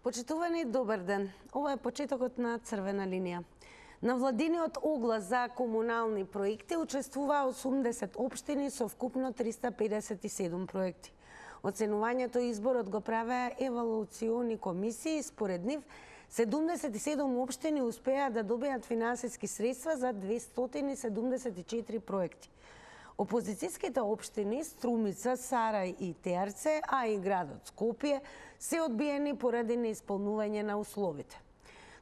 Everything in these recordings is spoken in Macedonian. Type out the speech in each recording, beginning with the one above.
Почитувани, добар ден. Ова е почетокот на Црвена линија. На владиниот оглас за комунални проекти учествуваа 80 општини со вкупно 357 проекти. Оценувањето и изборот го правеа евалуациони комисии, според нив 77 општини успеа да добијат финансиски средства за 274 проекти. Опозицијските општини Струмица, Сарај и Теарце, а и градот Скопје се одбиени поради неисполнување на условите.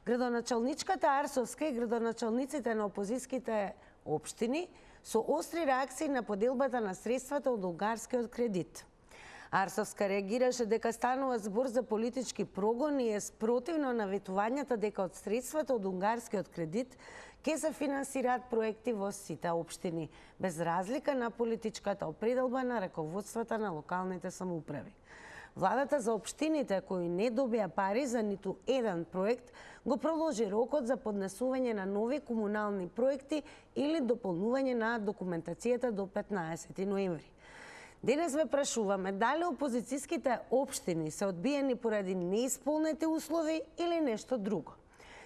Градоначалничката Арсовска и градоначалниците на опозицијските општини со остри реакции на поделбата на средствата од унгарскиот кредит. Арсовска реагираше дека станува збор за политички прогон и е спротивно на ветувањата дека од средствата од унгарскиот кредит ќе се финансираат проекти во сите општини, без разлика на политичката определба на раководствата на локалните самоуправи. Владата за општините кои не добија пари за ниту еден проект го продолжи рокот за поднесување на нови комунални проекти или дополнување на документацијата до 15 ноември. Денес ве прашуваме дали опозицијските општини се одбиени поради неисполнети услови или нешто друго.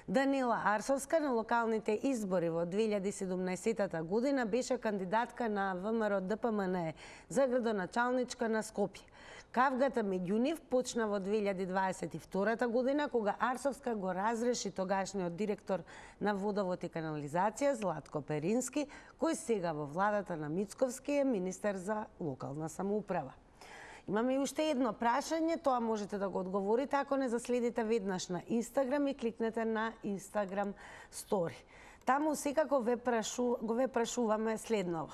Данила Арсовска на локалните избори во 2017 година беше кандидатка на ВМРО ДПМНЕ за градоначалничка на Скопје. Кавгата меѓу нив почна во 2022 година, кога Арсовска го разреши тогашниот директор на Водовод и канализација Златко Перински, кој сега во владата на Мицковски е министер за локална самоуправа. Имаме и уште едно прашање, тоа можете да го одговорите ако не заследите веднаш на Инстаграм и кликнете на Инстаграм стори. Таму секако ве прашуваме следново.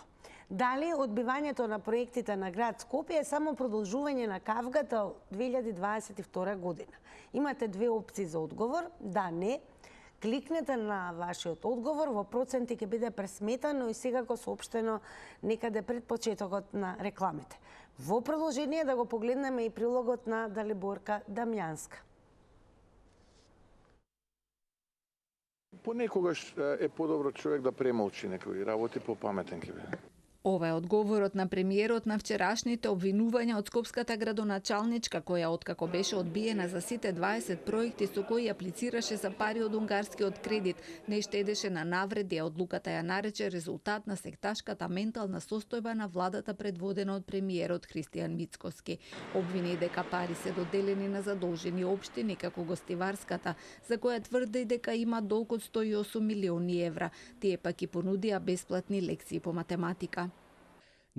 Дали одбивањето на проектите на град Скопје е само продолжување на кавгата од 2022 година? Имате две опции за одговор, да, не. Кликнете на вашиот одговор, во проценти ќе биде пресметано и секако соопштено некаде пред почетокот на рекламите. Во продолжение да го погледнеме и прилогот на Далиборка Дамјанска. Понекогаш е подобро човек да премолчи некои работи, попаметен ќе биде. Ова е одговорот на премиерот на вчерашните обвинувања од скопската градоначалничка, која откако беше одбиена за сите 20 проекти со кои аплицираше за пари од унгарскиот кредит, не штедеше на навреди, а одлуката ја нарече резултат на секташката ментална состојба на владата предводена од премиерот Христијан Мицкоски. Обвини дека пари се доделени на задолжени општини како Гостиварската, за која тврди дека има долг од 108 милиони евра. Тие пак и понудија бесплатни лекции по математика.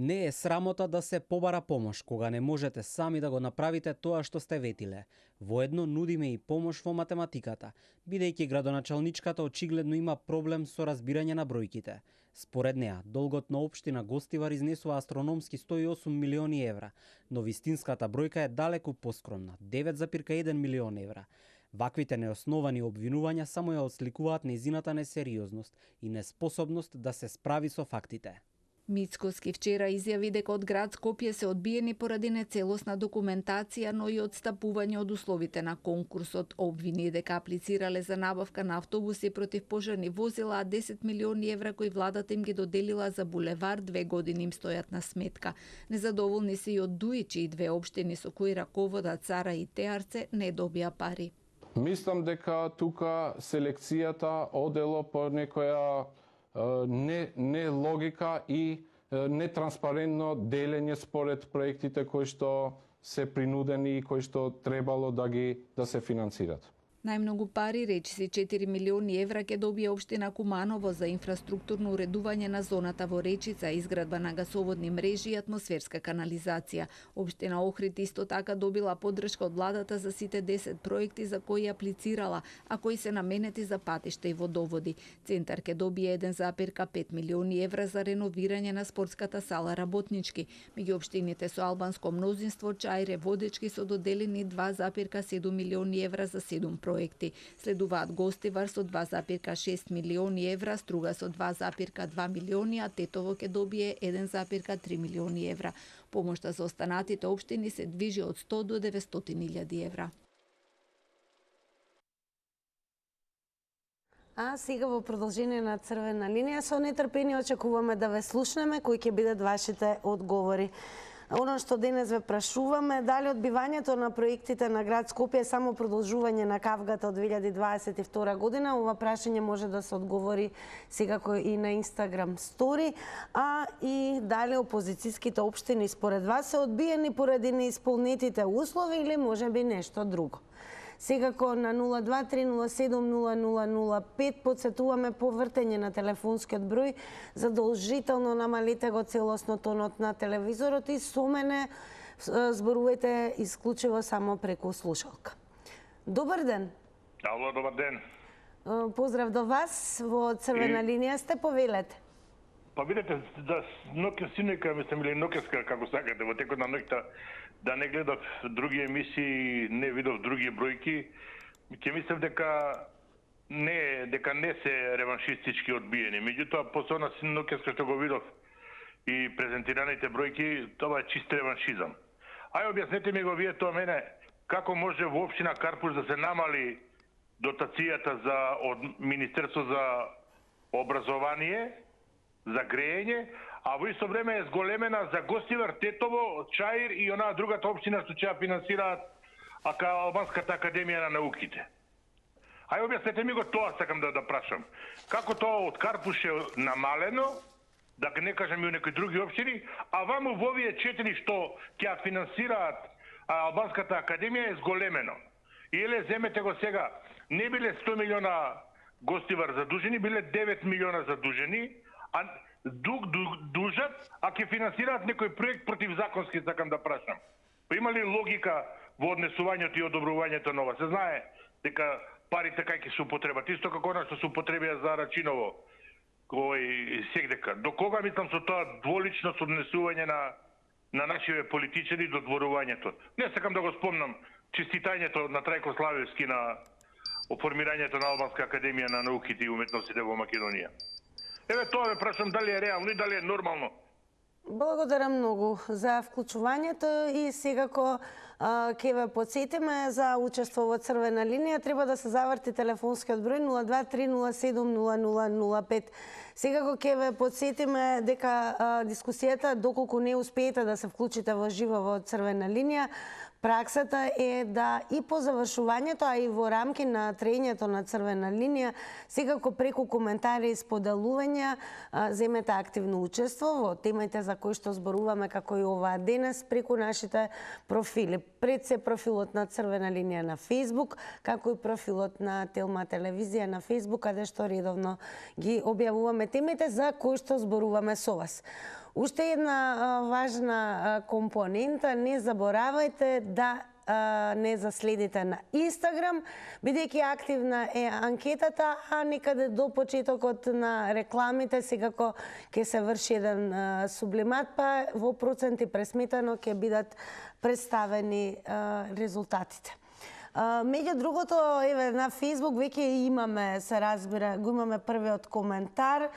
Не е срамота да се побара помош кога не можете сами да го направите тоа што сте ветиле. Воедно нудиме и помош во математиката, бидејќи градоначалничката очигледно има проблем со разбирање на бројките. Според неа, долгот на општина Гостивар изнесува астрономски 108 милиони евра, но вистинската бројка е далеку поскромна – 9,1 милион евра. Ваквите неосновани обвинувања само ја отсликуваат нејзината несериозност и неспособност да се справи со фактите. Мицкоски вчера изјави дека од град Скопје се одбиени поради нецелосна документација, но и одстапување од условите на конкурсот. Обвини дека аплицирале за набавка на автобуси против пожарни возила, а 10 милиони евра кои владата им ги доделила за булевар 2 години им стојат на сметка. Незадоволни се и од ДУИ, чии две општини со кои раководат Сара и Теарце не добија пари. Мислам дека тука селекцијата одело по некоја не логика и нетранспарентно делење според проектите кои што се принудени и кои што требало да се финансират. Најмногу пари, речиси 4 милиони евра, ќе добие општина Куманово за инфраструктурно уредување на зоната во Речица, изградба на гасоводни мрежи и атмосферска канализација. Општина Охрид исто така добила поддршка од владата за сите 10 проекти за кои аплицирала, а кои се наменети за патишта и водоводи. Центар ќе добие 1,5 милиони евра за реновирање на спортската сала Работнички. Меѓу општините со албанско мнозинство Чајре Водечки со доделени 2,7 милиони евра за 7 проекти. Следуваат Гостивар со 2,6 милиони евра, Струга со 2,2 милиони, а Тетово ќе добие 1,3 милиони евра. Помошта за останатите општини се движи од 100 до 900.000 евра. А сега во продолжение на Црвена линија со нетрпение очекуваме да ве слушнеме кои ќе бидат вашите одговори. Оно што денес ве прашуваме, дали одбивањето на проектите на град Скопје е само продолжување на кавгата од 2022 година? Ова прашање може да се одговори секако и на Инстаграм стори, а и дали опозицијските општини според вас се одбиени поради неисполнетите услови или можеби нешто друго? Секако на 023070005 подсетуваме по вртење на телефонскиот број, задолжително намалете го целосно тонот на телевизорот и со мене зборувајте исклучиво само преку слушалка. Добар ден. Ало, добар ден. Поздрав до вас, во црвена линија сте, повелете. Па видете, да ноќе синека, мислам, или ноќеска, како сакате, во текот на ноќта, да не гледав други емисии, не видов други бројки, ќе мислев дека не се реваншистички одбиени. Меѓутоа, после она ноќеска што го видов и презентираните бројки, тоа е чист реваншизам. Ај, објаснете ми го вие тоа мене, како може во општина Карпуш да се намали дотацијата од Министерство за образование, за грејење, а во исто време е зголемена за Гостивар, Тетово, Чаир и онаа другата општина што ќе ја финансираат Албанската академија на науките. Ај, објаснете ми го тоа, сакам да прашам. Како тоа од Карпуш е намалено, да не кажам и у некои други општини, а ваму во овие 4 што ќе ја финансираат Албанската академија е зголемено. И еле земете го сега, не биле 100 милиона Гостивар задужени, биле 9 милиона задужени, а дужат, а ќе финансираат некој проект противзаконски, сакам да прашам. Па има ли логика во однесувањето и одобрувањето на ова? Се знае дека парите кај ќе се употребат, исто како она што се употребија за Рачиново, кој сегдека. До кога мислам со тоа дволичност однесување на нашиве политичари до дворувањето? Не сакам да го спомнам честитањето на Трајко Славевски на оформирањето на Албанска академија на науките и уметностите во Македонија. Еве тоа ве прашам дали е реално и дали е нормално. Благодарам многу за вклучувањето и секако ќе ве подсетиме за учество во црвена линија. Треба да се заврти телефонскиот број 023070005. Секако ќе ве подсетиме дека дискусијата, доколку не успеете да се вклучите во живо во црвена линија, праксата е да и по завршувањето, а и во рамки на траењето на црвена линија, секако преку коментари и споделувања земете активно учество во темите за кои што зборуваме, како и оваа денес, преку нашите профили. Пред се профилот на црвена линија на Facebook, како и профилот на Телма телевизија на Facebook, каде што редовно ги објавуваме темите за кои што зборуваме со вас. Уште една важна компонента, не заборавајте да не заследите на Инстаграм, бидејќи активна е анкетата, а некаде до почетокот на рекламите секако ќе се врши еден сублимат, па во проценти пресметано ќе бидат представени резултатите. Меѓу другото, еве на Facebook веќе имаме, се разбира, го имаме првиот коментар.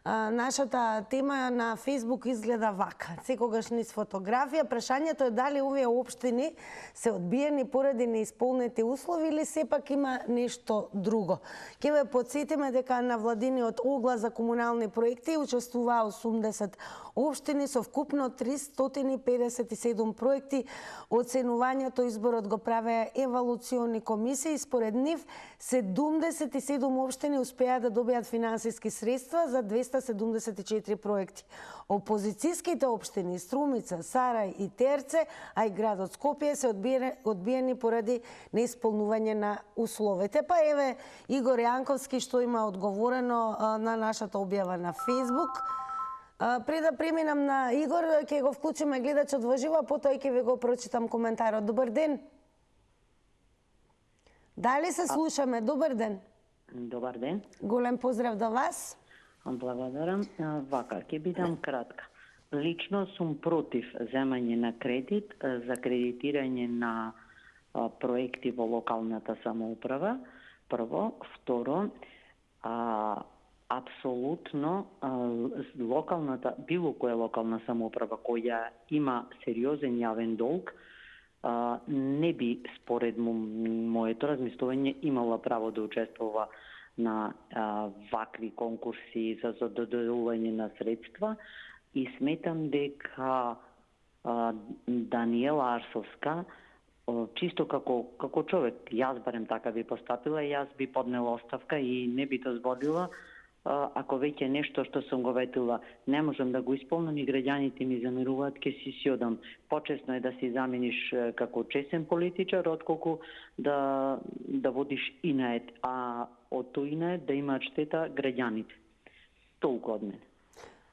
Нашата тема на Facebook изгледа вака. Секогаш низ фотографија. Прашањето е дали овие општини се одбиени поради неисполнети услови или сепак има нешто друго. Ќе ве подсетиме дека на владиниот оглас за комунални проекти учествуваа 80 општини со вкупно 357 проекти. Оценувањето изборот го правеа евалуциони комисии. Според нив 77 општини успеа да добијат финансиски средства за 274 проекти. Опозицијските општини Струмица, Сарај и Терце, а и градот Скопје се одбиени поради неисполнување на условите. Па еве Игор Јанковски што има одговорено на нашата објава на Facebook. Пред да преминам на Игор, ќе го вклучиме гледачот во живо, потоа ќе ви го прочитам коментарот. Добар ден. Дали се слушаме? Добар ден. Добар ден. Голем поздрав до вас. Благодарам. Вака, ќе бидам кратка. Лично сум против земање на кредит за кредитирање на проекти во локалната самоуправа. Прво. Второ, апсолутно локалната, било која локална самоуправа која има сериозен јавен долг, не би, според моето размислување, имала право да учествува на вакви конкурси за доделување на средства и сметам дека Даниела Арсовска, чисто како човек, јас барем така би постапила, јас би поднела оставка и не би дозволила ако веќе нешто што сум го ветила не можам да го исполнам и граѓаните ми замеруваат, ке си одам. Почесно е да си замениш како чесен политичар, отколку да водиш инает, а од тој инает да имаат штета граѓаните. Толку од мене.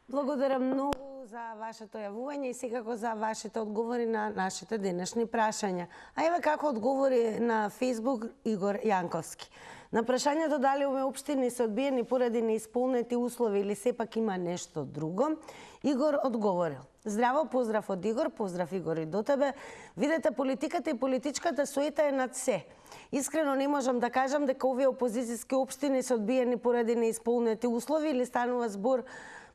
Благодарам многу за вашето јавување и секако за вашите одговори на нашите денешни прашања. А еве како одговори на Facebook Игор Јанковски. На прашањето дали овие општини се одбиени поради неисполнети услови или сепак има нешто друго, Игор одговорил: здраво, поздрав од Игор, поздрав Игор и до тебе. Видете, политиката и политичката суета е над се. Искрено не можам да кажам дека овие опозицијски општини се одбиени поради неисполнети услови или станува збор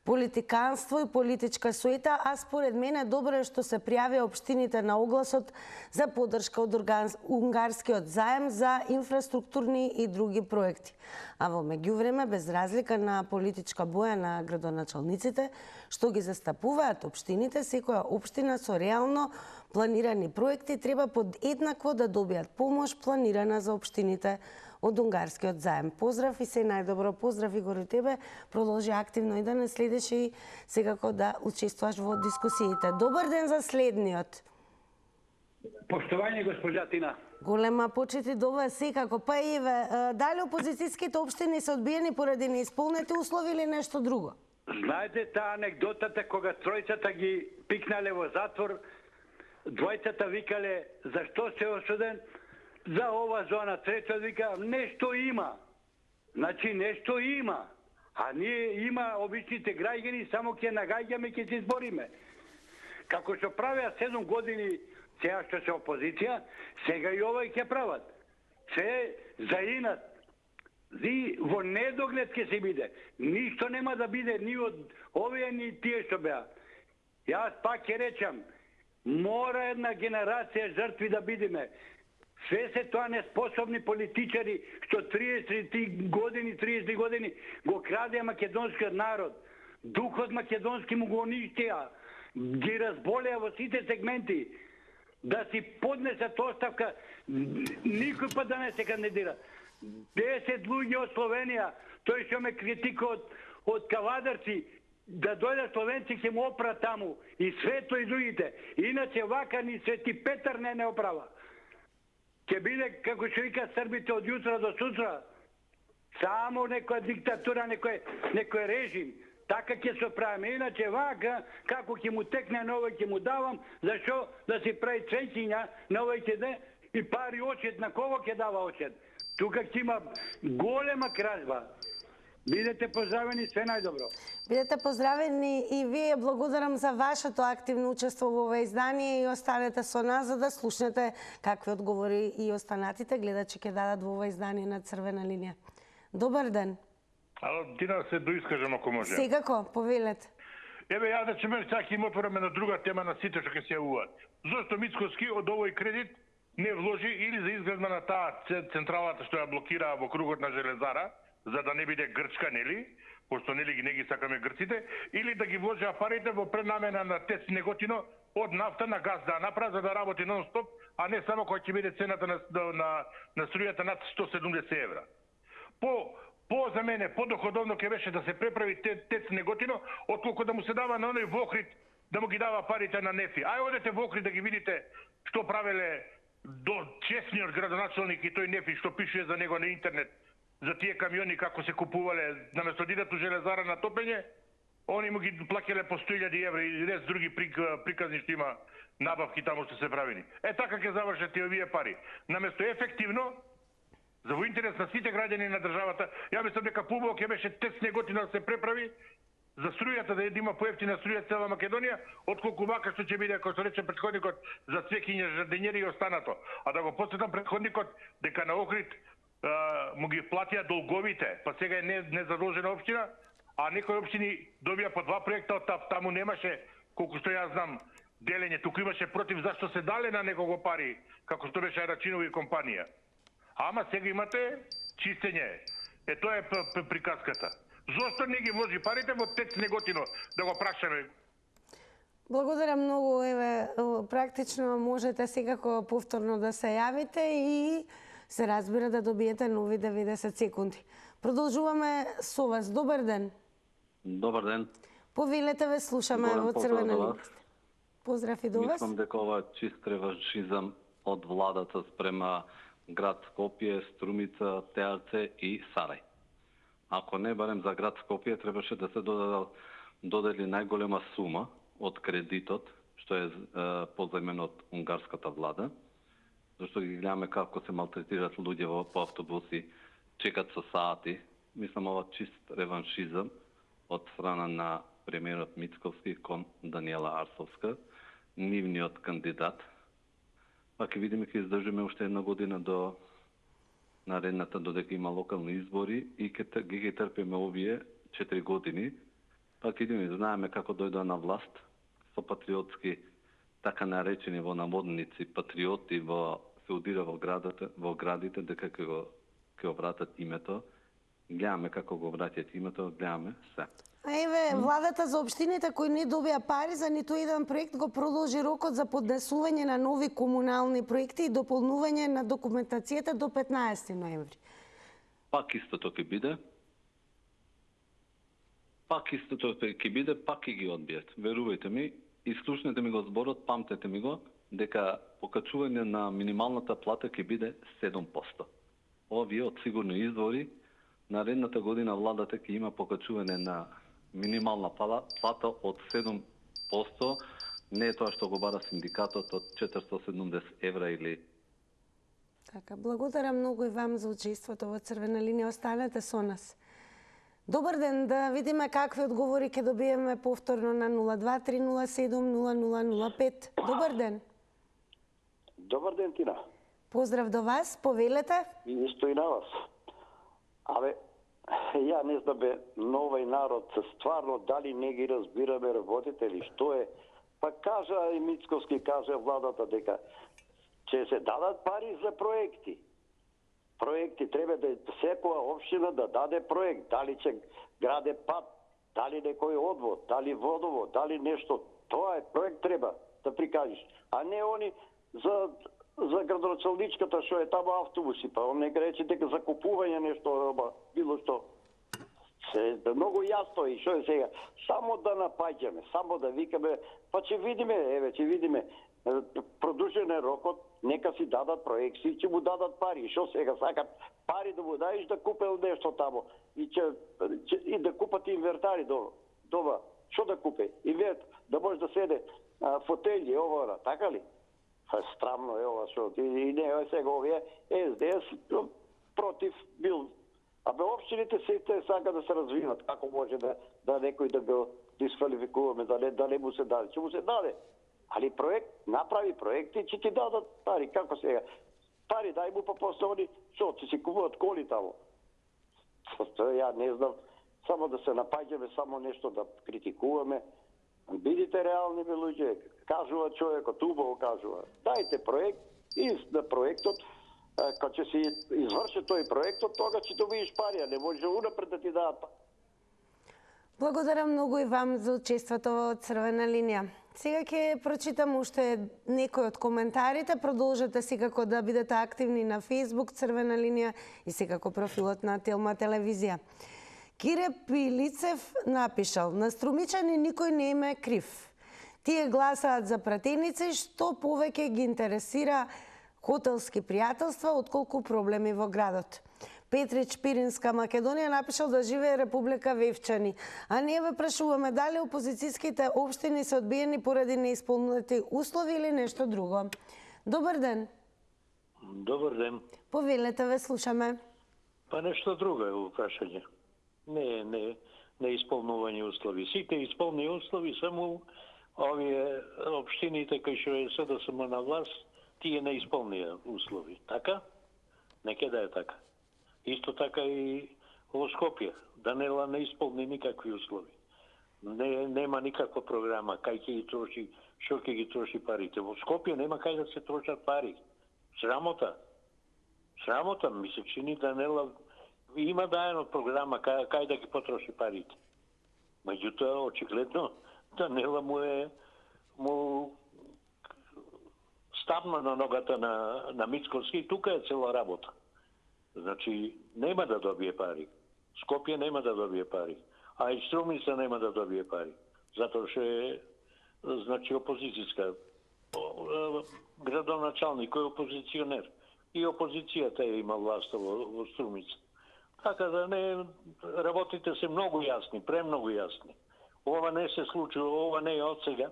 политиканство и политичка суета, а според мене добро е што се пријави општините на огласот за поддршка од унгарскиот заем за инфраструктурни и други проекти. А во меѓувреме, без разлика на политичка боја на градоначалниците, што ги застапуваат општините, секоја општина со реално планирани проекти треба подеднакво да добијат помош планирана за општините од унгарскиот заем. Поздрав и се најдобро. Поздрав Игор и тебе. Продолжи активно и да не следиш и секако да учествуваш во дискусиите. Добар ден за следниот. Поштовање, госпожа Тина. Голема почит и до вас секако. Па Еве, дали опозицијските општини се одбиени поради неисполнети услови или нешто друго? Знаете таа анекдотата кога тројцата ги пикнале во затвор, двојцата викале зашто се осуден? За ова зона, третот вика, нешто има. Значи, нешто има. А ние има обичните граѓани, само ќе нагаѓаме, ќе се избориме. Како што правеа 7 години сега што се опозиција, сега и овој ќе прават. Се за инат. И во недоглед ќе се биде. Ништо нема да биде ни од овие, ни тие што беа. Јас пак ќе речам, мора една генерација жртви да бидеме. Све се тоа неспособни политичари што 30 години го крадеа македонскиот народ. Духот македонски му го уништија. Ги разболеа во сите сегменти. Да си поднесат оставка, никој пат да не се кандидира. 10 луѓе од Словенија, тој што ме критика од кавадарци, да дојдат словенци ќе му опра таму. И Свето и другите. Иначе вака ни Свети Петар не оправа. Ќе биде, како што вика србите, од јутра до сутра. Само некоја диктатура, некој режим. Така ќе се правиме. Иначе вака, како ќе му текне на овој ќе му давам, зашо да си прави ценкиња на овој ќе де и пари очет, на кого ќе дава очет. Тука ќе има голема кражба. Бидете поздравени, све најдобро. Бидете поздравени и вие. Благодарам за вашето активно учество во ова издание и останете со нас за да слушнете какви одговори и останатите гледачи ќе дадат во ова издание на Црвена линија. Добар ден. Ало, Тина, се доискажам ако може. Секако, повелете. Еве, ја да че ме чак им отвораме на друга тема на сите што ќе се јавуваат. Зошто Мицкоски од овој кредит не вложи или за изградба на таа централата што ја блокира во кругот на Железара, за да не биде грчка, нели? Пошто нели не ги сакаме грците, или да ги вложи парите во пренамена на ТЕЦ Неготино од нафта на газ да направи за да работи нон-стоп, а не само кога ќе биде цената на струјата над 170 евра. По за мене подоходовно ќе беше да се преправи ТЕЦ Неготино, отколку да му се дава на оној Вохрид да му ги дава парите на НЕФИ. Ај одете во Охрид да ги видите што правеле до честниот градоначалник и тој НЕФИ што пишува за него на интернет, за тие камиони како се купувале наместо да идат у Железара на топење, они му ги плаќале по 100.000 евра и рез други приказни што има набавки таму што се правени. Така ќе завршат и овие пари. Наместо ефективно за во интерес на сите граѓани на државата, ја мислам дека побаво ќе беше ТЕЦ Неготино да се преправи за струјата, да има поевтина струја цела Македонија, отколку вака што ќе биде, како што рече претходникот, за цвеќиња, жардинери и останато. А да го потсетам претходникот дека на Охрид му ги платија долговите, па сега е незадолжена општина, а некои општини добија по 2 проекта од ТАП, таму немаше, колку што ја знам, делење, туку имаше против зашто се дале на некого пари, како што беше Рачинови компанија. Ама сега имате чистење. Тоа е приказката. Зошто не ги вложи парите во ТЕЦ Неготино, да го прашаме? Благодарам многу, еве, практично можете секако повторно да се јавите и се разбира да добиете нови 90 секунди. Продолжуваме со вас. Добар ден. Добар ден. Повелете, ве слушаме Голем во поздрав Црвена до линија. вас. Поздрав и до вас. Мислам дека ова е чист реваншизам од владата спрема град Скопје, Струмица, Теарце и Сарај. Ако не барем за град Скопје, требаше да се додели најголема сума од кредитот, што е позајмен од унгарската влада, зашто ги гледаме како се малтретират луѓе по автобуси, чекат со сати. Мислам ова чист реваншизам од страна на премиерот Мицковски кон Даниела Арсовска, нивниот кандидат. Па ќе видиме, ќе издржиме уште една година до наредната, додека има локални избори и ќе трпиме овие 4 години. Па ќе видиме, знаеме како дојдоа на власт со патриотски, така наречени во наводници патриоти, се удира во градите, дека ќе вратат името. Гледаме како го враќаат името, гледаме се. А еве, владата за општините кои не добија пари за ниту еден проект го продолжи рокот за поднесување на нови комунални проекти и дополнување на документацијата до 15 ноември. Пак истото ќе биде. Пак ќе ги одбијат. Верувајте ми, и слушнете ми го зборот, памтете ми го, дека покачување на минималната плата ќе биде 7%. Овие од сигурни извори, наредната година владата ќе има покачување на минимална плата од 7%, не е тоа што го бара синдикатот од 470 евра или... Така, благодарам многу и вам за учеството во Црвена линија. Останете со нас. Добар ден, да видиме какви одговори ќе добиеме повторно на 023070005. Добар ден. Добар ден, Тина. Поздрав до вас, повелете. И исто и на вас. Ја не знам на овој народ стварно дали не ги разбираме работите или што е. Па кажа и Мицковски, кажа владата дека ќе се дадат пари за проекти. Проекти треба да секоја општина да даде проект, дали ќе граде пат, дали некој одвод, дали водовод, дали нешто. Тоа е проект треба да прикажеш, а не они за градоначалничката што е таму автобуси, па он нека рече дека за купување нешто, било што. Се многу јасно и што е сега. Само да напаѓаме, само да викаме, па ќе видиме, продолжен е рокот, нека си дадат проекти и ќе му дадат пари. Што сега сакат пари да му даеш да купел нешто таму и да купат инвертари дома. Што да купе? Инвертар, да може да седе фотели, ова, така ли? Страмно е ова што. И не е сега овие СДС против бил. Општините сите сака да се развиват. Како може да некој да го дисквалификуваме, да не му се даде? Ќе му се даде. Али проект, направи проекти, ќе ти дадат пари. Како сега? Пари дај му, па после они, што, ќе си купуват коли таму. Ја не знам, само да се напаѓаме, само нешто да критикуваме. Бидите реални, бе луѓе, кажува човекот, убаво кажува. Дајте проект и на проектот, кога ќе си изврши тој проектот, тога ќе добиеш пари, а не може унапред да ти дадат пари. Благодарам многу и вам за учеството во Црвена линија. Сега ќе прочитам уште некои од коментарите. Продолжете секако да бидете активни на Facebook Црвена линија и секако профилот на Телма телевизија. Кире Пилицев напишал: на струмичани никој не им е крив. Тие гласаат за пратеници, што повеќе ги интересира хотелски пријателства отколку проблеми во градот. Петрич Пиринска Македонија напишал да живее Република Вевчани. А ние ве прашуваме дали опозицијските општини се одбиени поради неисполнети услови или нешто друго. Добар ден. Добар ден. Повелете, ве слушаме. Па нешто друго е прашање. Не исполнување услови. Сите исполни услови, само овие општините кои што е СДСМ на власт, тие не исполнија услови. Така? Нека да е така. Исто така и во Скопје. Данела не исполни никакви услови. Нема никаква програма кај ќе ги троши, што ќе ги троши парите. Во Скопје нема кај да се трошат пари. Срамота. Срамота, ми се чини Данела има дајано програма кај да ги потроши парите. Меѓутоа, очигледно, Данела му е му стапна на ногата на Мицкоски, тука е цела работа. Значи, нема да добие пари. Скопје нема да добие пари. А и Струмица нема да добие пари. Затоа што е, значи, опозицијска. Градоначалник кој е опозиционер. И опозицијата има власт во Струмица. Така да не, работите се многу јасни, премногу јасни. Ова не се случува, ова не е од сега.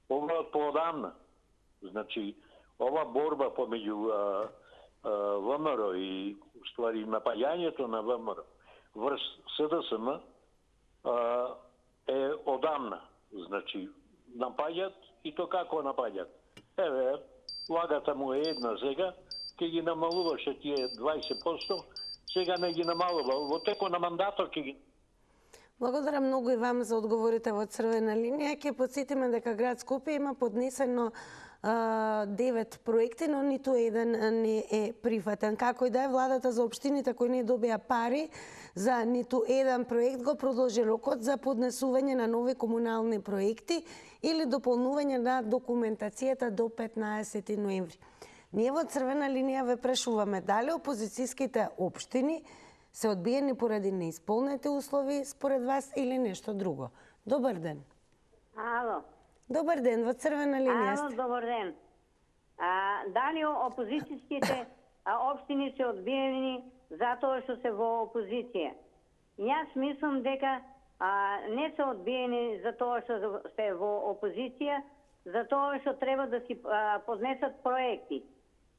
Ова е од поодамна. Значи, ова борба помеѓу ВМРО и, ствари, напаѓањето на ВМРО врз СДСМ е одамна. Значи, напаѓат и то како напаѓат. Еве, влагата му е една сега, ќе ги намалуваше тие 20%, сега не ги намалува. Во теко на мандатот ќе ги... Благодарам многу и вам за одговорите во црвена линија. Ќе потсетиме дека град Скопје има поднесено 9 проекти, но ниту еден не е прифатен. Како и да е, владата за општините кои не добија пари за ниту еден проект го продолжи рокот за поднесување на нови комунални проекти или дополнување на документацијата до 15 ноември. Ние во црвена линија ве прашуваме дали опозицијските општини се одбиени поради неисполнети услови според вас или нешто друго. Добар ден. Ало. Добар ден, во црвена линија сте. Ало, добар ден. Дали опозицијските општини се одбиени затоа што се во опозиција? Јас мислам дека не се одбиени затоа што се во опозиција, затоа што треба да си поднесат проекти.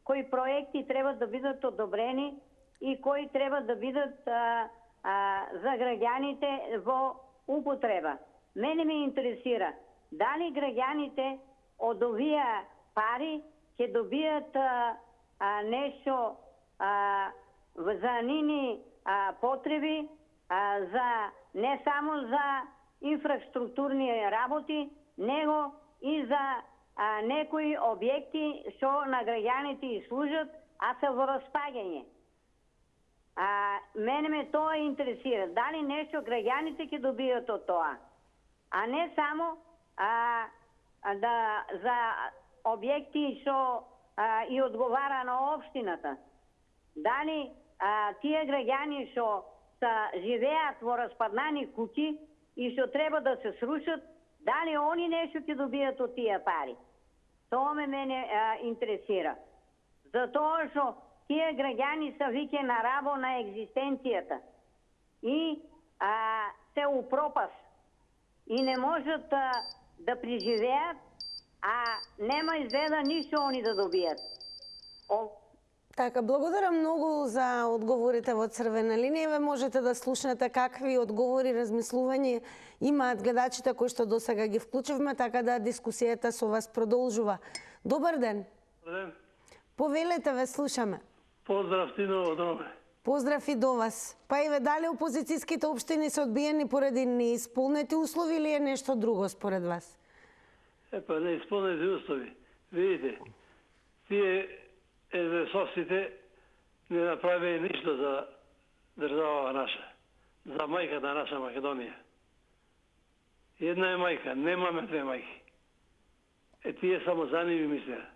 Кои проекти треба да бидат одобрени и кои треба да бидат за граѓаните во употреба. Мене ме интересира дали граѓаните од овие пари ќе добијат нешто за нини потреби, не само за инфраструктурни работи, него и за некои објекти што на граѓаните и служат, а се во распаѓање. Мене ме тоа интересира. Дали нешто граѓаните ќе добијат од тоа? А не само за објекти што и одговара на општината. Дали тие граѓани што живеат во распаднани куќи и што треба да се срушат, дали они нешто ќе добијат од тие пари? Тоа мене интересира. Затоа што тие граѓани се веќе на рабо на екзистенцијата и се у пропаст и не можат да преживеат, нема изгледа ништо они да добијат. Така, благодарам многу за одговорите во црвена линија. Ве можете да слушнете какви одговори, размислувања имаат гледачите кои што досега ги вклучивме, така да дискусијата со вас продолжува. Добар ден. Добар ден. Повелете, ве слушаме. Поздрав ти од Роме. Поздрав и до вас. Па и ве, дали опозицијските општини се одбиени поради неисполнети услови или е нешто друго според вас? Епа, неисполнети услови. Видите, тие СДСовците не направи ништо за држава наша, за мајката наша Македонија. Една е мајка, немаме две мајки. Тие само за ними мислеа,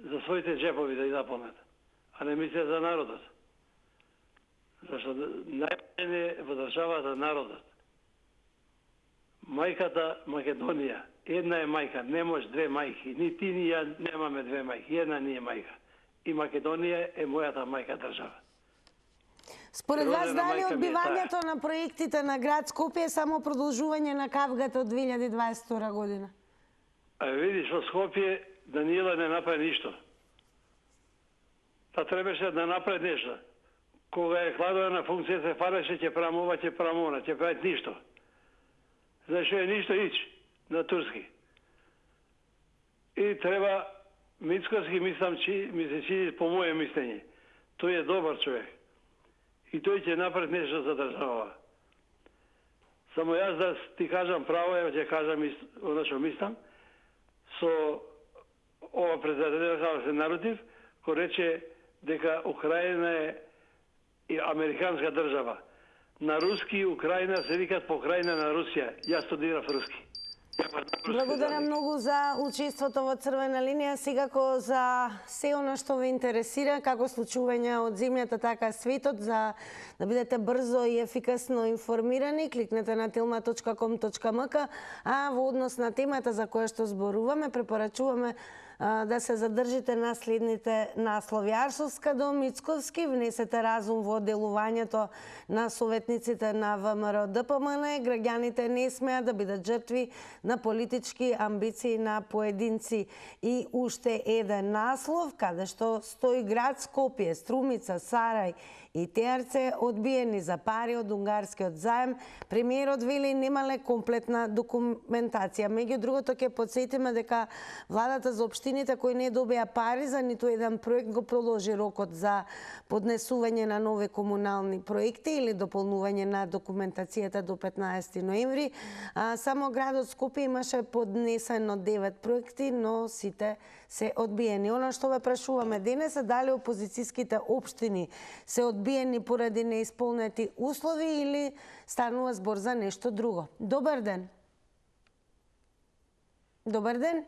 за своите джепови да ги наполнат, а не мислеа за народот. Зашто најпојне во државата народот. Мајката Македонија, една е мајка, не може две мајки. Ни ти, ни ја немаме две мајки, една ни е мајка. И Македонија е мојата мајка држава. Според вас, дали одбивањето на проектите на град Скопје е само продолжување на кавгата од 2022 година? Видиш, во Скопје Даниела не направи ништо. Та требаше да направи нешто. Кога е кладува на функција, се фареше, ќе прамува, ќе прамона, ќе правит ништо. Зашто е ништо ич на турски. И треба Мицкоски, мислам, ми се чини по моје мислење. Тој е добар човек. И тој ќе направи нешто за држава. Само јас да ти кажам право, ќе кажам оно што мислам, со ова председател се народив, кој рече дека Украина е и американска држава. На руски Украина се викат покрајна на Русија. Јас студирав руски. Благодарам многу за учеството во Црвена линија, секако за се она што ве интересира, како случувања од земјата, така и светот, за да бидете брзо и ефикасно информирани, кликнете на tilma.com.mk, а во однос на темата за која што зборуваме, препорачуваме да се задржите на следните наслови. Аршовска до Мицковски, внесете разум во делувањето на советниците на ВМРО ДПМН. Граѓаните не смеат да бидат жртви на политички амбиции на поединци. И уште еден наслов, каде што стои град Скопје, Струмица, Сарај и Теарце одбиени за пари од унгарскиот заем. Премиерот вели немале комплетна документација. Меѓу другото ќе подсетиме дека владата за општините кои не добија пари за ниту еден проект го продолжи рокот за поднесување на нови комунални проекти или дополнување на документацијата до 15 ноември. Само градот Скопје имаше поднесено 9 проекти, но сите се одбиени. Оно што ве прашуваме денес е дали опозицијските општини се одбиени поради неисполнети услови или станува збор за нешто друго. Добар ден. Добар ден.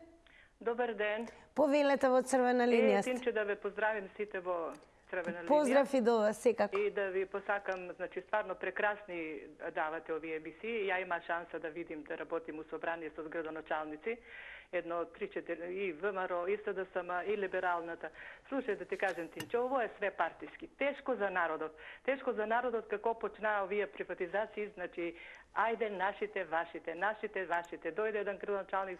Добар ден. Повелете во Црвена линија. Тинче да ве поздравим сите во Црвена линија. Поздрав и до вас, секако. И да ви посакам, значи, стварно прекрасни давате овие емисии. Ја има шанса да видим, да работим у собрание со градоначалници. Едно, 3-4, и ВМРО, и СДСМ, и либералната. Слушај, да ти кажем, Тинче, ово е све партиски. Тешко за народот. Тешко за народот како почнаа овие приватизации, значи, ајде нашите, вашите, нашите, вашите. Дојде еден градоначалник,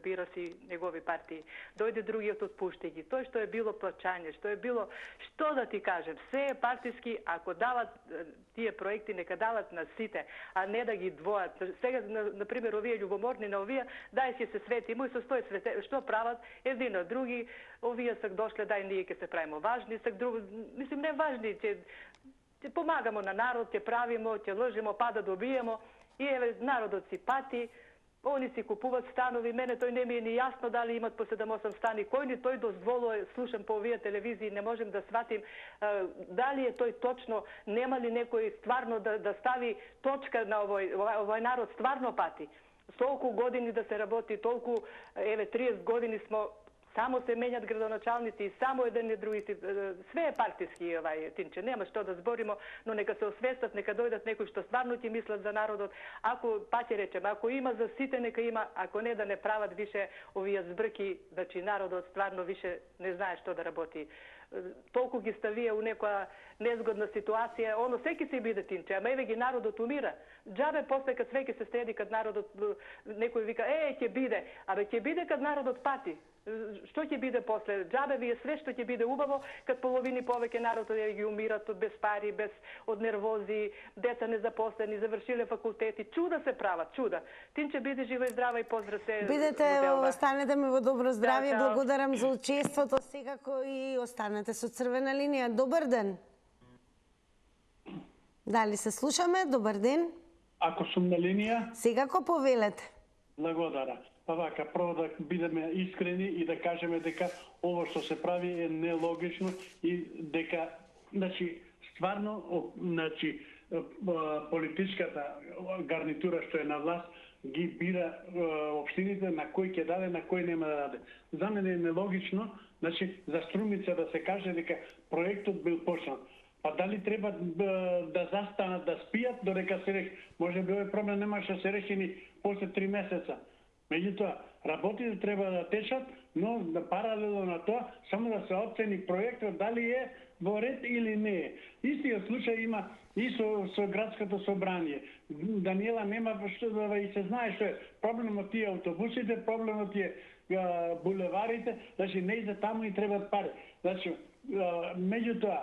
бира си негови партии. Дојде другиот, отпушти ги. Тој што е било плачање, што е било, што да ти кажем, се е партиски, ако дават тие проекти, нека дават на сите, а не да ги двојат. Сега, например, овие љубоморни на овие, дај си се свети, мој со стој свете, што прават? Едни на други, овие сак дошле, дај ние ќе се правимо важни, сак други, мислим, не важни, ќе помагамо на народ, ќе правимо, ќе лъжимо, па да добиемо. И еве, народот си пати, они си купуват станови, мене тој не ми е ни јасно дали имат по 7-8 стани, кој ни тој дозволува, слушам по овие телевизии, не можем да сватим дали е тој точно, нема ли некој стварно да стави точка на овој народ стварно пати. Толку години да се работи, толку, еве, 30 години смо, само се менјат градоначалници и само еден и други си, све е партиски, Тинче, нема што да зборимо, но нека се освестат, нека дојдат некои што стварно ќе мислат за народот. Ако, па ќе речем, ако има за сите, нека има, ако не да не прават више овие збрки, значи народот стварно више не знае што да работи. Толку ги ставија у некоја незгодна ситуација, оно секи се биде, Тинче, ама еве ги народот умира. Джабе после кад све ќе се среди, кад народот, некој вика, ќе биде, абе ќе биде кад народот пати. Што ќе биде после? Джабе ви е све што ќе биде убаво, кад половини повеќе народот ги умират без пари, без од нервози, деца незапослени, завршиле факултети, чуда се прават, чуда. Тинче, биде жива и здрава и поздрав се. Бидете, останете ми во добро здравје, благодарам за учеството, секако и останете со Црвена линија. Добар ден. Дали се слушаме? Добар ден. Ако сум на линија? Секако повелете. Благодарам. Па вака, прво да бидеме искрени и да кажеме дека ово што се прави е нелогично и дека, значи, стварно, значи, политичката гарнитура што е на власт ги бира општините на кој ќе даде, на кој нема да даде. За мене е нелогично, значи, за Струмица да се каже дека проектот бил почнат. Па дали треба да застанат, да спијат, додека се реши? Може би овој проблем немаше да се реши ни после 3 месеца. Меѓутоа, работите треба да течат, но паралелно на тоа, само да се оцени проектот дали е во ред или не е. Истиот случај има и со градското собрание. Даниела нема што да и се знае што е проблемот тие автобусите, проблемот тие булеварите, значи не за таму и требаат пари. Значи, меѓутоа,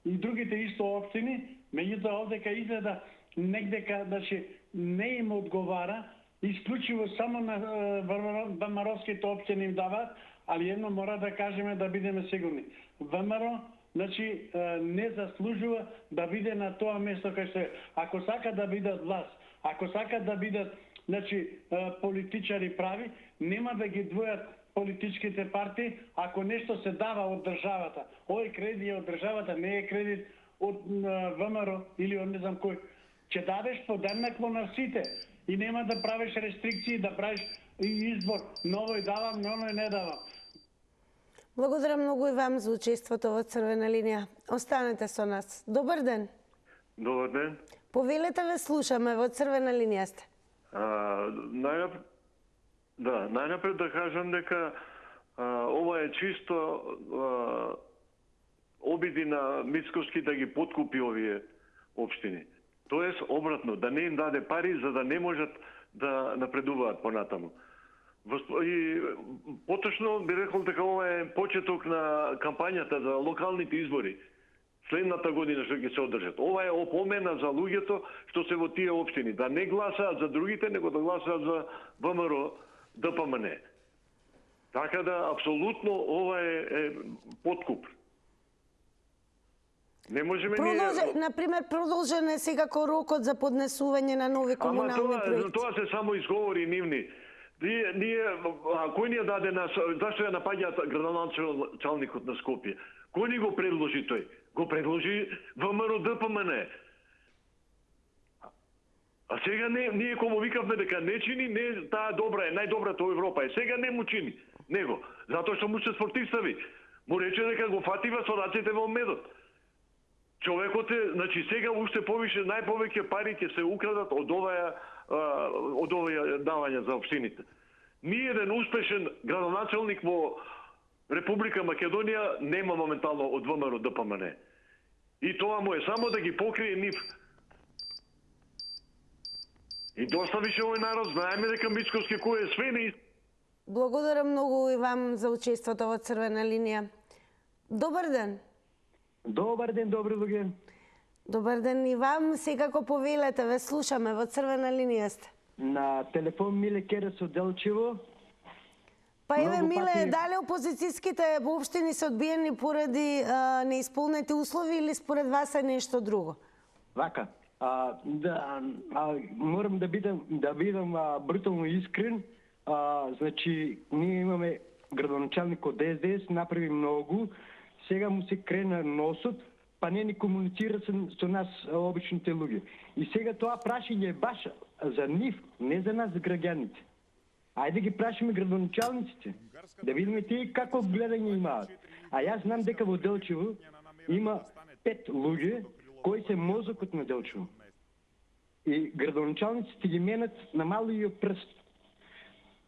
и другите исто општини, меѓутоа овдека изгледа негдека, значи, не им одговара, исклучиво само на ВМРО-ските општини им даваат, али едно мора да кажеме да бидеме сигурни. ВМРО, значи, не заслужува да биде на тоа место кај се. Ако сака да бидат власт, ако сака да бидат, значи, политичари прави, нема да ги двојат политичките партии, ако нешто се дава од државата. Овој кредит е од државата, не е кредит од ВМРО или од не знам кој. Ќе дадеш подеднакво на сите. и нема да правиш рестрикции, да правиш избор. Новој давам, оној не давам. Благодарам многу и вам за учеството во Црвена линија. Останете со нас. Добар ден. Добар ден. Повелете, ве слушаме, во Црвена линија сте. Најнапред да кажам дека ова е чисто обиди на Мицкоски да ги подкупи овие општини. Тоест обратно, да не им даде пари за да не можат да напредуваат понатаму. И поточно би рекол дека ова е почеток на кампањата за локалните избори следната година што ќе се одржат. Ова е опомена за луѓето што се во тие општини, да не гласаат за другите, него да гласаат за ВМРО ДПМН. Така да апсолутно ова е подкуп. Не можеме Например, продолжен е секако рокот за поднесување на нови комунални проекти. Тоа се само изговори нивни. Кој ни ја даде нас, зашто ја напаѓаат градоначалникот на Скопје? Кој ни го предложи тој? Го предложи ВМРО ДПМН. А сега ние кому викавме дека не чини, не таа добра е, најдобрата во Европа е. Сега не му чини него, затоа што му се спротивстави. Му рече дека го фатива со рацете во медот. Човекот е, значи сега уште повише, најповеќе пари ќе се украдат од овие давања за општините. Ние еден успешен градоначалник во Република Македонија нема моментално од ВМРО ДПМН. И тоа му е само да ги покрие нив. И доста више овој народ знаеме дека Мицкоски кој е све не. Благодарам многу и вам за учеството во Црвена линија. Добар ден. Добар ден, добри луѓе. Добар ден и вам. Секако повелете, ве слушаме, во Црвена линија сте. На телефон Миле Керес од Делчево. Па еве, Миле, дали опозицијските општини се одбиени поради неисполнети услови или според вас е нешто друго? Вака. Морам да бидам брутално искрен. Значи, ние имаме градоначалник од СДС, направи многу. Сега му се крена носот, па не ни комуницира со нас, обичните луѓе. И сега тоа прашање е баш за нив, не за нас, граѓаните. Ајде ги прашиме градоначалниците, да видиме тие како гледање имаат. А јас знам дека во Делчево има 5 луѓе кои се мозокот на Делчево. И градоначалниците ги менат на малиот прст.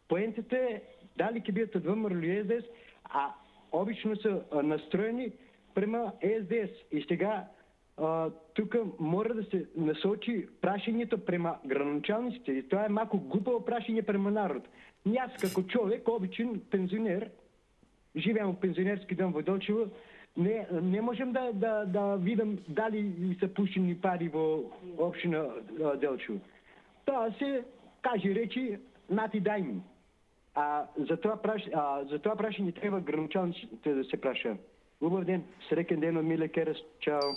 Поентата е дали ќе бидат од ВМРО или СДС, а обично се настроени према СДС. И сега тука мора да се насочи прашањето према градоначалниците. И тоа е малку глупаво прашање према народ. Јас како човек, обичен пензионер, живеам во пензионерски дом во Делчево, не можем да видам дали се пуштени пари во општина Делчево. Тоа се кажи речи нати дај ми. За тоа прашање треба градоначалниците да се праша. Убав ден, среќен ден од Миле Керес. Чао.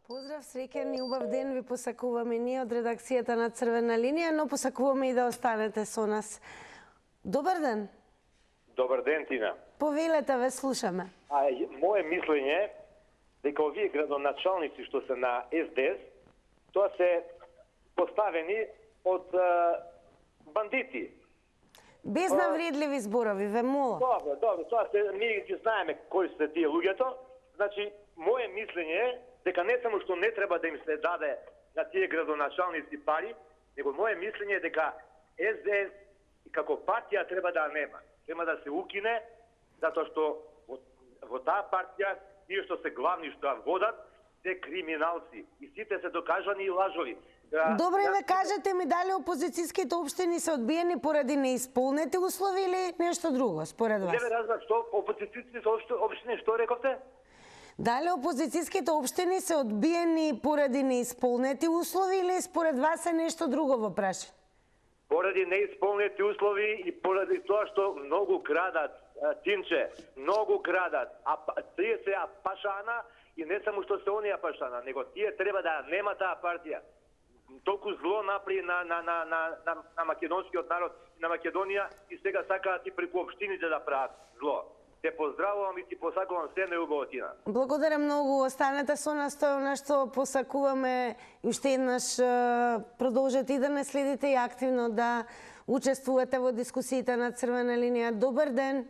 Поздрав, среќен и убав ден ви посакуваме ние од редакцијата на Црвена линија, но посакуваме и да останете со нас. Добар ден. Добар ден, Тина. Повелете, ве слушаме. Моje мислење е дека овие градоначалници што се на СДС, тоа се поставени од бандити. Без навредливи зборови, ве молам. Добро, тоа ние ги знаеме кои се тие луѓето. Значи, моje мислење е дека не само што не треба да им се даде на тие градоначалници пари, него моje мислење е дека СДС како партија треба да нема. Треба да се укине, затоа што во таа партија тие што се главни што ја водат, се криминалци. И сите се докажани и лажови. Добре, ве кажете ми дали опозицијските општини се одбиени поради неисполнети услови или нешто друго, според вас? Не ве разбрав, што опозицијските општини, што рековте? Дали опозицијските општини се одбиени поради неисполнети услови или според вас е нешто друго во прашање? Поради неисполнети услови и поради тоа што многу крадат, Тинче, многу крадат. А тие се пашана и не само што се оние пашана, него тие треба да нема таа партија. Толку зло напри на македонскиот народ, на Македонија и сега сакаат и преку општините да прават зло. Те поздравувам и ти посакувам се најубавотина. Благодарам многу. Останете со нас, тоа е што посакуваме и уште еднаш продолжете и да не следите и активно да учествувате во дискусиите на Црвена линија. Добар ден.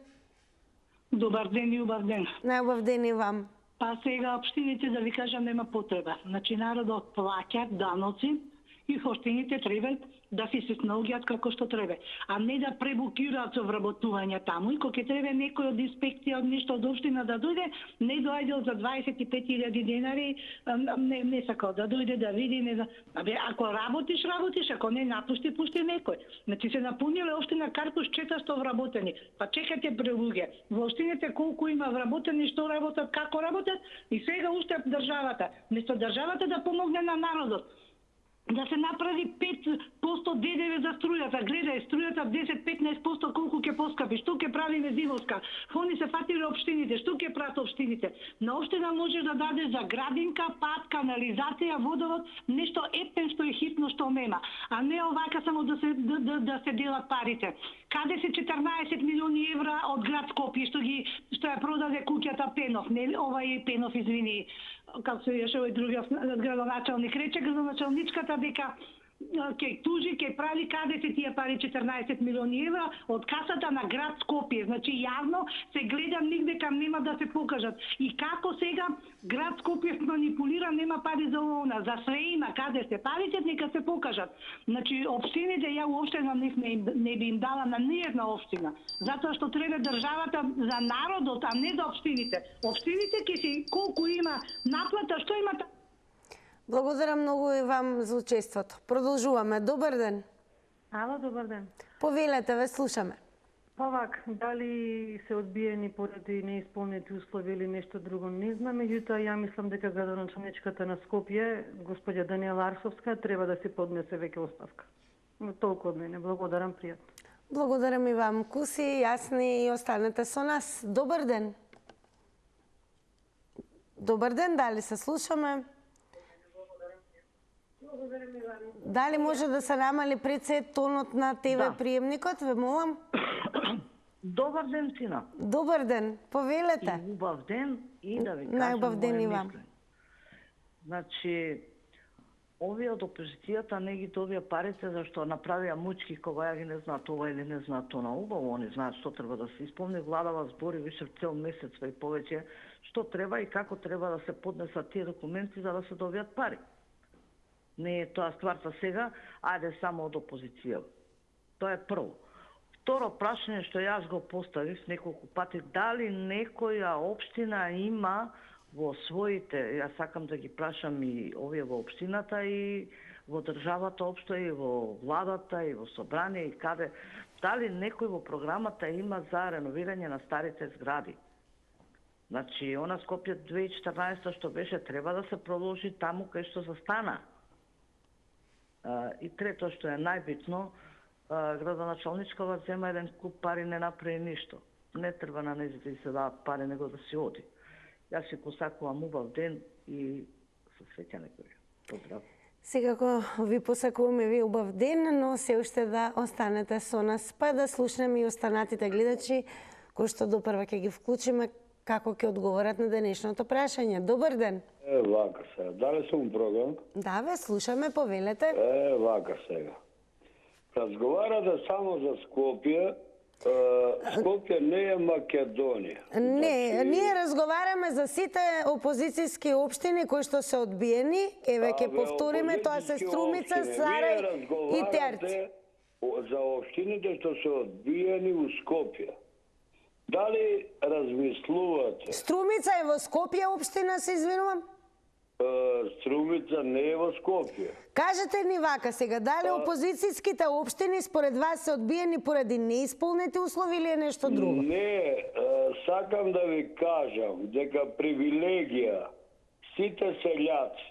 Добар ден и убав ден. Најубав ден и вам. Па сега општините, да ви кажам, нема потреба. Значи народот плаќа даноци и општините треба да си се снаоѓаат како што треба, а не да пребукираат со вработување таму. И кога ќе треба некој од инспекција, од нешто од општина да дојде, не доаѓал за 25.000 денари, не сакал да дојде да види, не за... Абе, ако работиш, работиш, ако не напусти, пусти некој. Значи се напуниле општина Карпуш 400 вработени. Па чекате прелуѓе. Во општините колку има вработени, што работат, како работат, и сега уште државата. Место државата да помогне на народот, да се направи 5% ДДВ за струјата. Гледај, струјата 10-15% колку ќе поскапи. Што ќе правиме зимовска? Они се фатиле општините. Што ќе прават општините? На општина можеш да дадеш за градинка, пат, канализација, водовод, нешто ептен што е хитно што нема. А не овака само да се делат парите. Каде се 14 милиони евра од град Скопје што ја продаде куќата Пенов? Не, овај Пенов, извини, како се виеше овој другиот градоначалник, рече градоначалничката дека ќе тужи, ќе прави, каде се тие пари 14 милиони евра од касата на град Скопје. Значи јавно се гледа, нигде кам нема да се покажат. И како сега град Скопје манипулира, нема пари за она, за све има, каде се парите, нека се покажат. Значи општините ја уопште не би им дала на ниедна општина, затоа што треба државата за народот, а не за општините. Општините ќе си колку има наплата, што има. Благодарам многу и вам за учеството. Продолжуваме. Добар ден. Ало, добар ден. Повелете, ве слушаме. Повак, дали се одбиени поради неисполнети услови или нешто друго, не знам. Меѓутоа, ја мислам дека градоначалничката на Скопје, господја Даниела Арсовска, треба да се поднесе веќе оставка. Толку од мене. Благодарам, пријатно. Благодарам и вам, Куси, јасни, и останете со нас. Добар ден. Добар ден, дали се слушаме? Дали може да се намали пред се тонот на ТВ приемникот, ве молам? Добар ден, сина. Добар ден, повелете. И убав ден и да ви кажам најубав ден и вам. Значи, овие од опозицијата не ги добија парите зашто направија мучки кога ја ги не знаат ова или не знаат она. Убаво, они знаат што треба да се исполни. Владава збори више цел месец и повеќе што треба и како треба да се поднесат тие документи за да се добијат пари. Не е тоа стварта сега, ајде само од опозиција. Тоа е прво. Второ прашање што јас го поставив неколку пати, дали некоја општина има во своите, јас сакам да ги прашам и овие во општината и во државата општо и во владата и во собрание и каде, дали некој во програмата има за реновирање на старите згради. Значи, она Скопје 2014 што беше, треба да се продолжи таму кај што застана. И трето што е најбитно, градоначалничкава зема еден куп пари, не направи ништо. Не треба на незите да се дават пари, него да си оди. Јас си посакувам убав ден и со среќа некој. Поздрав. Секако ви посакуваме ви убав ден, но се уште да останете со нас, па да слушнеме и останатите гледачи кои што допрва ќе ги вклучиме како ќе одговорат на денешното прашање. Добар ден. Вака сега. Дали сум програм? Да, ве слушаме, повелете. Вака сега. Разговарате само за Скопје. Скопје не е Македонија. Не, ние разговараме за сите опозицијски општини кои што се одбиени. Еве ќе повториме, тоа се Струмица, Сарај и Терци. За општините што се одбиени у Скопје. Дали размислувате? Струмица е во Скопје општина, се извинувам? Струмица не е во Скопје. Кажете ни вака сега, дали опозицијските општини според вас се одбиени поради неисполнети услови или е нешто друго? Не, сакам да ви кажам дека привилегија сите селјаци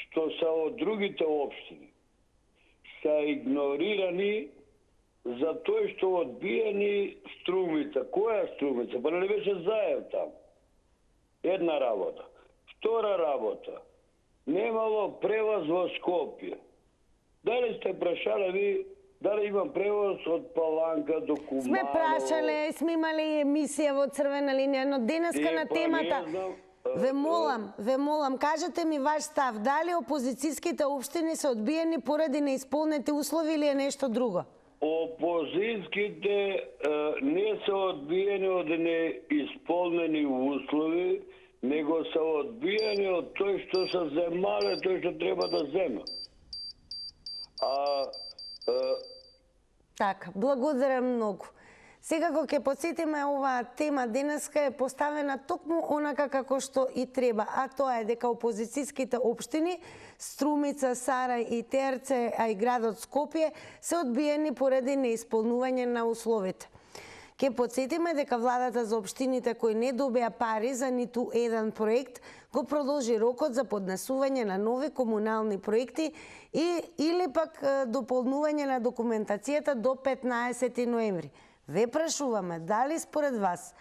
што се од другите општини се игнорирани за тој што одбиени Струмица. Која Струмица? Па не беше Заев там. Една работа. Втора работа. Немало превоз во Скопје. Дали сте прашале ви Дали имам превоз од Паланка до Куманово? Сме прашале, сме имали емисија во Црвена линија, но денеска на темата... Ве молам, кажете ми ваш став. Дали опозицијските општини се одбиени поради неисполнети услови или е нешто друго? Опозицијските не се одбиени од неисполнени услови, него се одбиени од тој што се земале, тој што треба да зема. Така, благодарам многу. Сега кога ќе подсетиме оваа тема денеска е поставена токму онака како што и треба, а тоа е дека опозицијските општини Струмица, Сарај и Терце, а и градот Скопје се одбиени поради неисполнување на условите. Ке подсетиме дека владата за општините кои не добија пари за ниту еден проект го продолжи рокот за поднесување на нови комунални проекти или пак дополнување на документацијата до 15 ноември. Ве прашуваме, дали според вас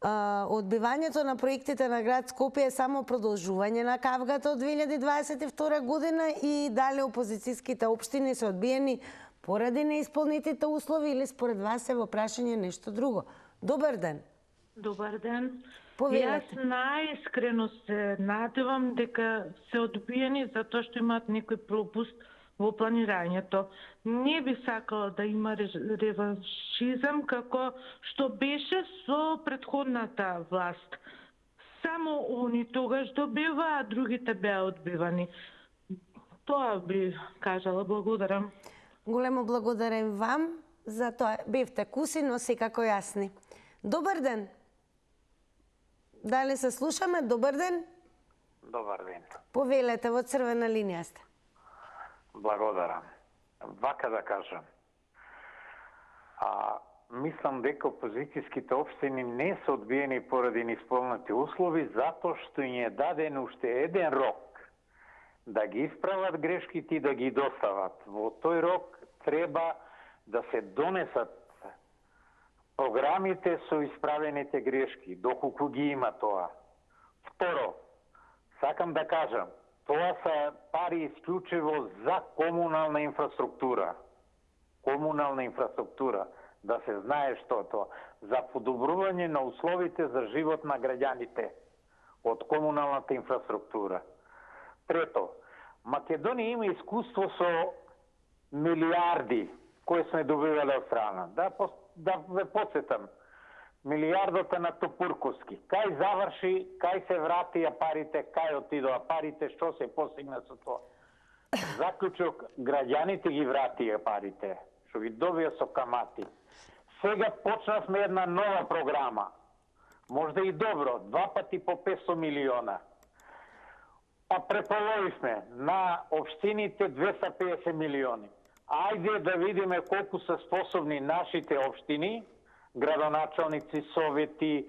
одбивањето на проектите на град Скопје е само продолжување на кавгата од 2022 година и дали опозицијските општини се одбиени поради неисполнетите услови или според вас е во прашање нешто друго? Добар ден. Добар ден. Повелете. Јас најискрено се надевам дека се одбиени затоа што имаат некој пропуст во планирањето. Не би сакала да има реваншизам како што беше со претходната власт. Само они тогаш добива, а другите беа одбивани. Тоа би кажала. Благодарам. Големо благодарам вам за тоа. Бевте куси, но секако јасни. Добар ден. Дали се слушаме? Добар ден. Добар ден. Повелете, во Црвена линија сте. Благодарам. Вака да кажам. Мислам дека опозицијските општини не се одбиени поради неисполнети услови, затоа што им е даден уште еден рок да ги исправат грешките и да ги достават. Во тој рок треба да се донесат програмите со исправените грешки, доколку ги има тоа. Второ, сакам да кажам, тоа са пари исклучиво за комунална инфраструктура. Комунална инфраструктура, да се знае што е тоа. За подобрување на условите за живот на граѓаните од комуналната инфраструктура. Трето, Македонија има искуство со милиарди кои сме добивали од страна. Да ве подсетам. Милиардата на Топурковски. Кај заврши, кај се вратија парите, кај отидоа парите, што се постигна со тоа. Заклучок, граѓаните ги вратија парите, што ги добија со камати. Сега почнавме една нова програма. Можда и добро, 2 пати по 500 милиона. А преполовивме на општините 250 милиони. Ајде да видиме колку се способни нашите општини, градоначалници, совети,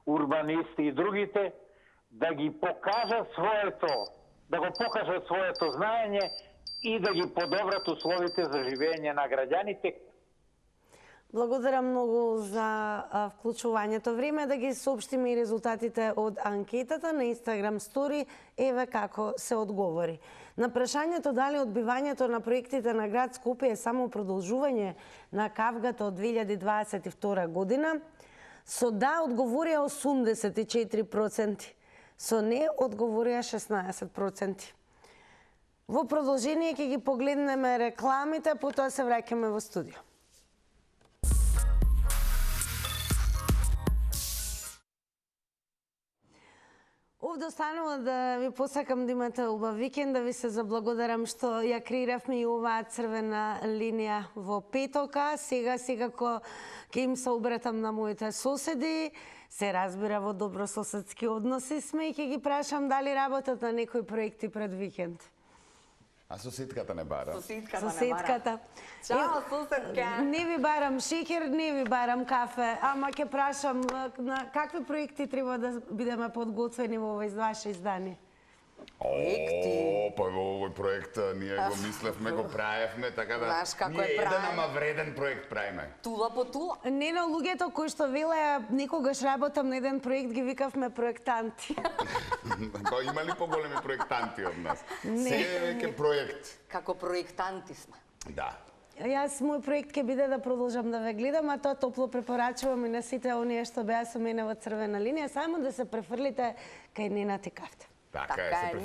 урбанисти и другите, да ги покажат своето знаење и да ги подобрат условите за живење на граѓаните. Благодарам многу за вклучувањето. Време е да ги соопштиме и резултатите од анкетата на Instagram Story. Еве како се одговори. На прашањето дали одбивањето на проектите на град Скопје е само продолжување на кавгата од 2022 година, со да одговорија 84%, со не одговорија 16%. Во продолжение ќе ги погледнеме рекламите, потоа се враќаме во студио. Овде останува да ви посакам да имате убав викенд, да ви се заблагодарам што ја креиравме и оваа Црвена линија во петока. Сега секако ќе им се обратам на моите соседи. Се разбира, во добрососедски односи сме и ќе ги прашам дали работат на некои проекти пред викенд. А соседката не бара. Соседката. Чао, соседка. Не ви барам шекер, не ви барам кафе, ама ќе прашам на какви проекти треба да бидеме подготвени во ова ваше издание? Па во овој проект ние го мислевме, го правевме, така да Знаеш како ние е еден, правен. ама вреден проект правиме. Тула по тула. Не на луѓето кои што велеа некогаш работам на еден проект, ги викавме проектанти. Па има ли поголеми проектанти од нас? Не. Се е веќе проект. Како проектанти сме. Да. Јас мој проект ќе биде да продолжам да ве гледам, а тоа топло препорачувам и на сите оние што беа со мене во црвена линија, само да се префрлите кај Нена Тикавте. Така е, се